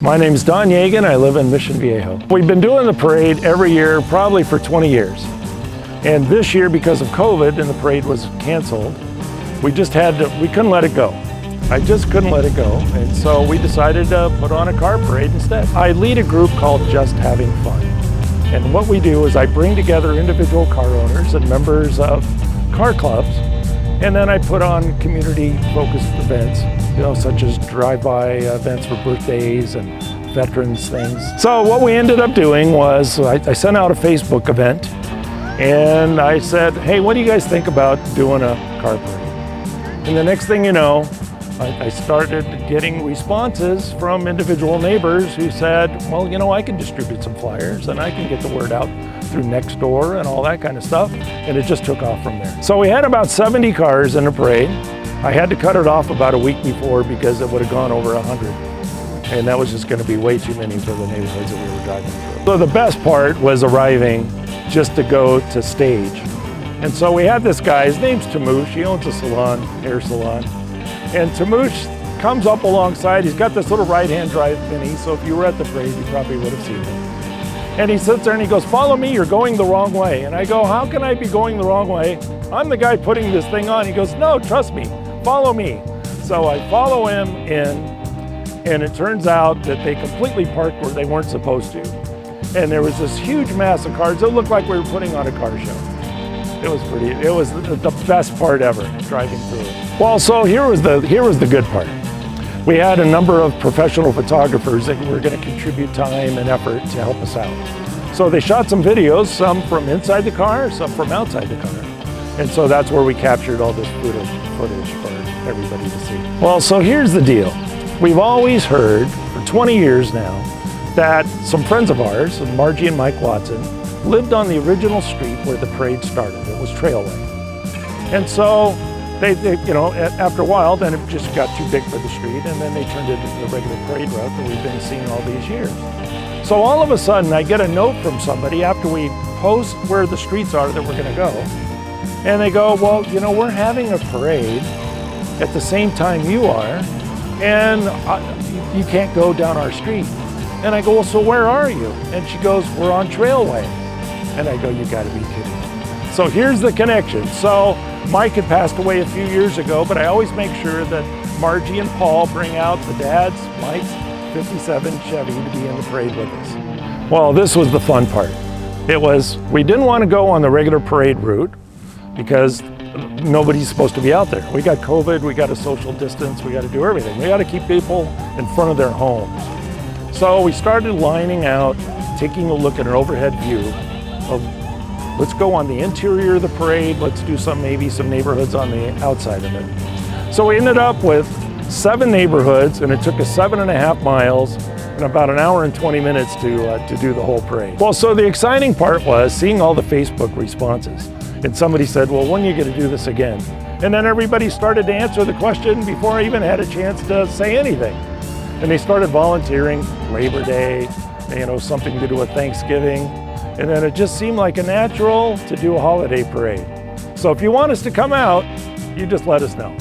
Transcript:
My name's Don Yegan. I live in Mission Viejo. We've been doing the parade every year, probably for 20 years. And this year, because of COVID and the parade was canceled, we couldn't let it go. I just couldn't let it go. And so we decided to put on a car parade instead. I lead a group called Just Having Fun. And what we do is I bring together individual car owners and members of car clubs, and then I put on community-focused events, such as drive-by events for birthdays and veterans things. So what we ended up doing was I sent out a Facebook event, and I said, hey, what do you guys think about doing a car parade? And the next thing you know, I started getting responses from individual neighbors who said, well, I can distribute some flyers and I can get the word out through Nextdoor and all that kind of stuff. And it just took off from there. So we had about 70 cars in the parade. I had to cut it off about a week before because it would have gone over 100. And that was just going to be way too many for the neighborhoods that we were driving through. So the best part was arriving just to go to stage. And so we had this guy, his name's Tamoosh. He owns a salon, hair salon. And Tamoosh comes up alongside. He's got this little right-hand drive Mini, so if you were at the parade, you probably would have seen him. And he sits there and he goes, follow me, you're going the wrong way. And I go, how can I be going the wrong way? I'm the guy putting this thing on. He goes, no, trust me, follow me. So I follow him in, and it turns out that they completely parked where they weren't supposed to. And there was this huge mass of cars. It looked like we were putting on a car show. It was the best part ever, driving through it. Well, so here was the good part. We had a number of professional photographers that were going to contribute time and effort to help us out. So they shot some videos, some from inside the car, some from outside the car. And so that's where we captured all this footage for everybody to see. Well, so here's the deal. We've always heard for 20 years now that some friends of ours, Margie and Mike Watson, lived on the original street where the parade started. It was Trailway. And so they after a while, then it just got too big for the street, and then they turned it into the regular parade route that we've been seeing all these years. So all of a sudden, I get a note from somebody after we post where the streets are that we're gonna go, and they go, well, we're having a parade at the same time you are, and you can't go down our street. And I go, well, so where are you? And she goes, we're on Trailway. And I go, you gotta be kidding me. So here's the connection. So Mike had passed away a few years ago, but I always make sure that Margie and Paul bring out the dad's, Mike's 57 Chevy to be in the parade with us. Well, this was the fun part. We didn't want to go on the regular parade route because nobody's supposed to be out there. We got COVID, we got a social distance, we got to do everything. We got to keep people in front of their homes. So we started lining out, taking a look at an overhead view of, let's go on the interior of the parade, let's do maybe some neighborhoods on the outside of it. So we ended up with 7 neighborhoods, and it took us 7.5 miles and about an hour and 20 minutes to do the whole parade. Well, so the exciting part was seeing all the Facebook responses. And somebody said, well, when are you going to do this again? And then everybody started to answer the question before I even had a chance to say anything. And they started volunteering, Labor Day, something to do with Thanksgiving. And then it just seemed like a natural to do a holiday parade. So if you want us to come out, you just let us know.